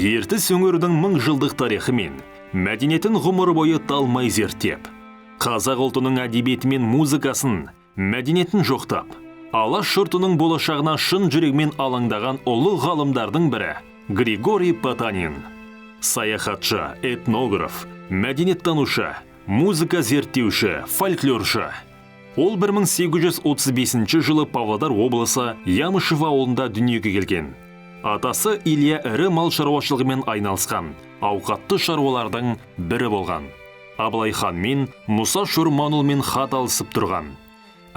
ертіс өңірдің 1000 жылдық тарихы мен мәдениетін ғұмыр бойы талмай зерттеп, қазақ ұлтының әдебиеті мен музыкасын, мәдениетін жоқтап, алаш жұртының болашағына шын жүрегімен алаңдаған ұлы ғалымдардың бірі Григорий Потанин. Саяхатшы, этнограф, мәдениеттанушы, музыка зерттеуші, фольклоршы. Ол 1835 жылы Павлодар облысы Ямышев ауылында дүниеге келген. Атасы Илья ірі мал шаруашылығымен айналысқан, ауқатты шаруалардың бірі болған. Абылай хан мен Мұса Шорманұлымен хат алысып тұрған.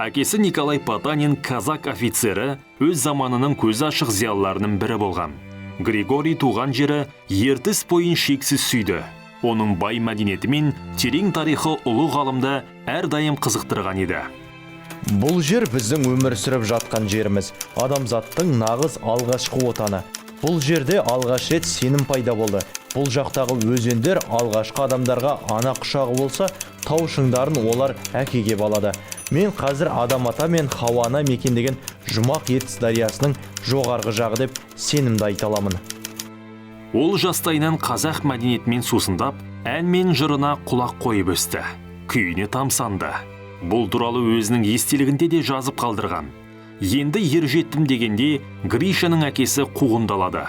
Әкесі Николай Потанин казак офицері, өз заманының көзі ашық зиялыларының бірі болған. Григорий туған жері ертіс бойын шексіз сүйді. Оның бай мәдениеті мен терең тарихы ұлы ғалымды әрдайым қызықтырған еді. Бұл жер біздің өмір сүріп жатқан жеріміз, адамзаттың нағыз алғашқы отаны. Бұл жерде алғаш рет сенім пайда болды. Бұл жақтағы өзендер алғашқы адамдарға ана құшағы болса, тау шыңдарын олар әкеге балады. Мен қазір Адам ата мен Хауаны мекендеген Жұмақ ертіс дариясының жоғарғы жағы деп сенімді айта аламын. Ол жастайынан қазақ мәдениетімен сусындап, ән мен жырына құлақ қойып өсті. Күйіне тамсанды. Бұл туралы өзінің естелігінде де жазып қалдырған. Енді ер жеттім дегенде Гришаның әкесі қуғындалады.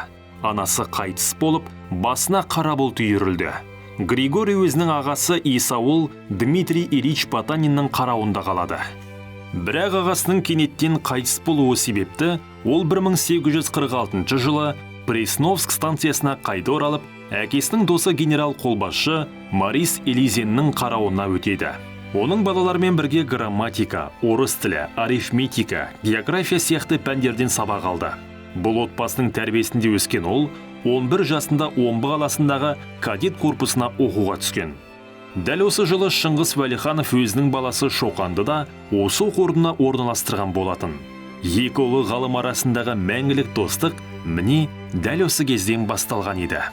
Анасы қайтыс болып, басына қара бұлт үйірілді. Григорий өзінің ағасы Исаул Дмитрий Ильич Потаниннің қарауында қалады. Бірақ ағасының кенеттен қайтыс болуы себепті, ол 1846 жылы Пресновск станциясына қайта оралып, әкесінің досы генерал қолбасшы Марис Элизеннің қарауына өтеді. Оның балалармен бірге грамматика, орыс тілі, арифметика, география сияқты пәндерден сабақ алды. Бұл отбасының тәрбиесінде өскен ол, 11 жасында Омбы қаласындағы кадет корпусына оқуға түскен. Дәл осы жылы Шыңғыс Уәлиханов өзінің баласы Шоқанды да осы оқу орнына орналастырған болатын. Екі ұлы ғалым арасындағы мәңгілік достық міне дәл осы кезден басталған еді.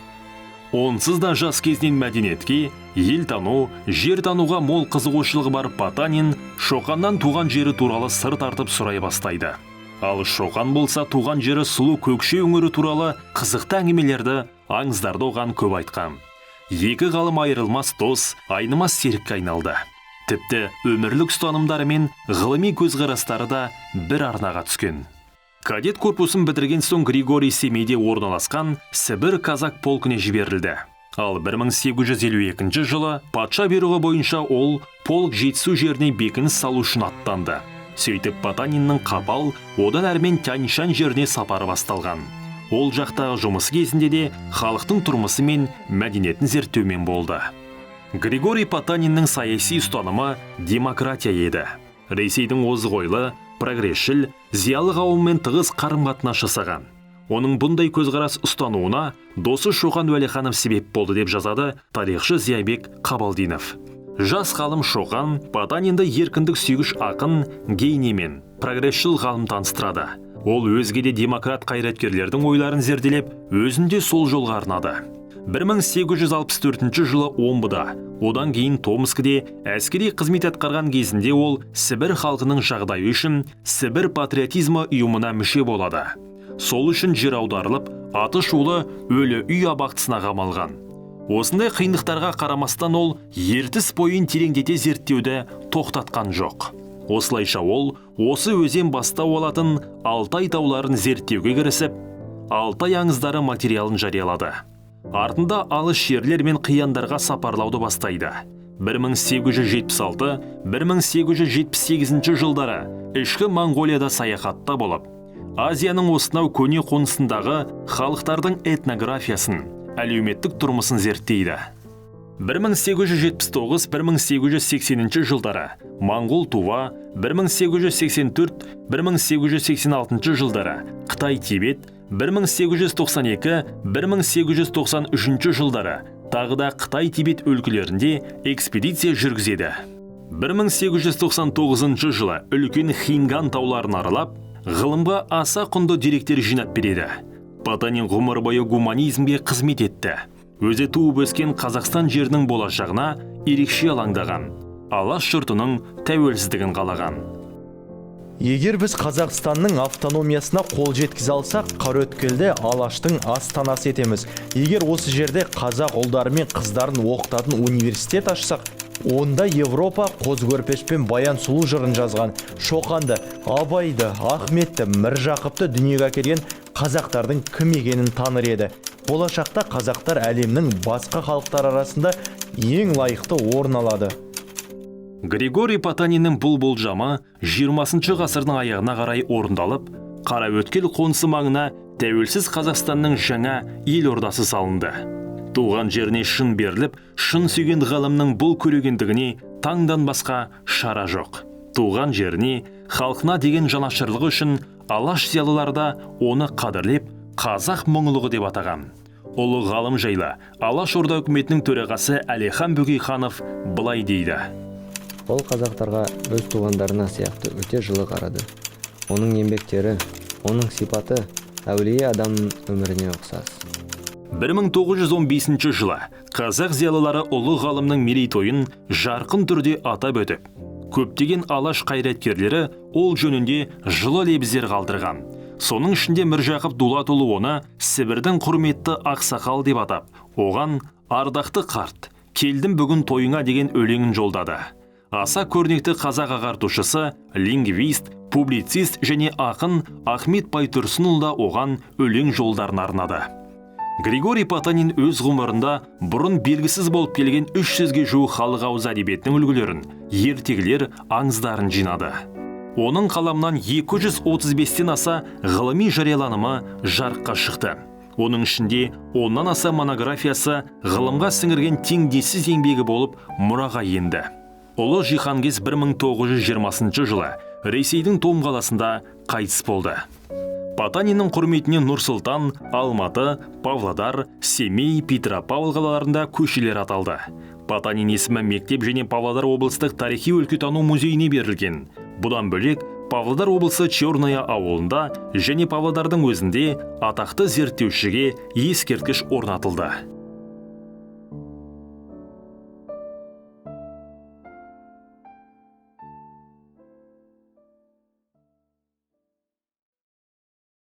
Онсыз да жас кезінен мәдениетке, ел тану, жер тануға мол қызығушылығы бар Потанин Шоқаннан туған жері туралы сыр тартып сұрай бастайды. Ал Шоқан болса туған жері сұлу Көкше өңірі туралы қызықты әңгімелерді, аңыздарды оған көп айтқан. Екі ғалым айырылмас дос, айнымас серікке айналды. Тіпті өмірлік ұстанымдары мен ғылыми көзқарастары да бір арнаға түскен. Кадет корпусын бітірген соң Григорий Семейде орналасқан Сібір казак полкіне жіберілді. Ал 1852 жылы патша бұйрығы бойынша ол полк жетісу жеріне бекініс салу үшін аттанды. Сөйтіп Потаниннің Қапал, одан әрмен Тянь-Шань жеріне сапары басталған. Ол жақтағы жұмысы кезінде де халықтың тұрмысы мен мәдениетін зерттеумен болды. Григорий Потаниннің саяси ұстанымы демократия еді. Ресейдің озық ойлы, прогресшіл, зиялы қауыммен тығыз қарым-қатынас жасаған. Оның бұндай көзқарас ұстануына досы Шоқан Уәлиханов себеп болды деп жазады тарихшы Зиябек Қабалдинов. Жас ғалым Шоқан Потанинді еркіндік сүйгіш ақын, гейнемен, прогресшіл ғалым таныстырады. Ол өзге де демократ қайраткерлердің ойларын зерделеп, өзінде сол жолға арнады. 1864 жылы Омбыда, одан кейін Томскіде әскери қызмет атқарған кезінде ол Сібір халқының жағдайы үшін Сібір патриотизмі ұйымына мүше болады. Сол үшін жер аударылып, аты шулы өлі үй абақтысына қамалған. Осындай қиындықтарға қарамастан ол ертіс бойын тереңдете зерттеуді тоқтатқан жоқ. Осылайша ол осы өзен бастау алатын Алтай тауларын зерттеуге кірісіп, Алтай аңыздары материалын жариялады. Артында алыс жерлер мен қияндарға сапарлауды бастайды. 1876-1878 жылдары ішкі Монғолияда саяхатта болып, Азияның осынау көне қонысындағы халықтардың этнографиясын, әлеуметтік тұрмысын зерттейді. 1879-1880 жылдары Моңғол Тува, 1884-1886 жылдары Қытай Тибет, 1892-1893 жылдары тағы да Қытай Тибет өлкелерінде экспедиция жүргізеді. 1899 жылы үлкен Хинган тауларын аралап, ғылымға аса құнды деректер жинап береді. Потанин ғұмыр бойы гуманизмге қызмет етті. Өзі туып өскен Қазақстан жерінің болашағына ерекше алаңдаған. Алаш жұртының тәуелсіздігін қалаған. Егер біз Қазақстанның автономиясына қол жеткізе алсақ, Қараөткелді Алаштың астанасы етеміз. Егер осы жерде қазақ ұлдары мен қыздарын оқытатын университет ашсақ, онда Европа Қозы-Көрпеш пен Баян Сұлу жырын жазған Шоқанды, Абайды, Ахметті, Міржақыпты дүниеге әкелген қазақтардың кім екенін таныр еді. Болашақта қазақтар әлемнің басқа халықтар арасында ең лайықты орын алады. Григорий Потаниннің бұл болжамы 20 ғасырдың аяғына қарай орындалып, Қараөткел қонысы маңына тәуелсіз Қазақстанның жаңа елордасы салынды. Туған жеріне шын беріліп, шын сүйген ғалымның бұл көрегендігіне таңдан басқа шара жоқ. Туған жеріне, халқына деген жанашырлығы үшін алаш зиялыларда оны қадірлеп, қазақ мұңлығы деп атаған. Ұлы ғалым жайлы Алаш Орда үкіметінің төрағасы Әлихан Бөкейханов былай дейді. Ол қазақтарға өз туғандарына сияқты өте жылы қарады. Оның еңбектері, оның сипаты әулие адамның өміріне ұқсас. 1915 жылы қазақ зиялылары ұлы ғалымның мерейтойын жарқын түрде атап өтіп, көптеген алаш қайраткерлері ол жөнінде жылы лебіздер қалдырған. Соның ішінде Міржақып Дулатұлы оны Сібірдің құрметті ақсақал деп атап, оған ардақты қарт, келдім бүгін тойыңа деген өлеңін жолдады. Аса көрнекті қазақ ағартушысы, лингвист, публицист және ақын Ахмет Байтұрсынұлы да оған өлең жолдарын арнады. Григорий Потанин өз ғұмырында бұрын белгісіз болып келген 300-ге жуық халық ауыз әдебиетінің үлгілерін, ертегілер, аңыздарын жинады. Оның қаламынан 235-тен аса ғылыми жарияланымы жарыққа шықты. Оның ішінде 10-нан аса монографиясы ғылымға сіңірген теңдессіз еңбегі болып мұраға енді. Ұлы Жиһангез 1920 жылы Ресейдің Том қаласында қайтыс болды. Потаниннің құрметіне Нұр-Сұлтан, Алматы, Павлодар, Семей, Петропавл қалаларында көшелер аталды. Потанин есімі мектеп және Павлодар облыстық тарихи өлкетану музейіне берілген. Бұдан бөлек Павлодар облысы Черная ауылында және Павлодардың өзінде атақты зерттеушіге ескерткіш орнатылды.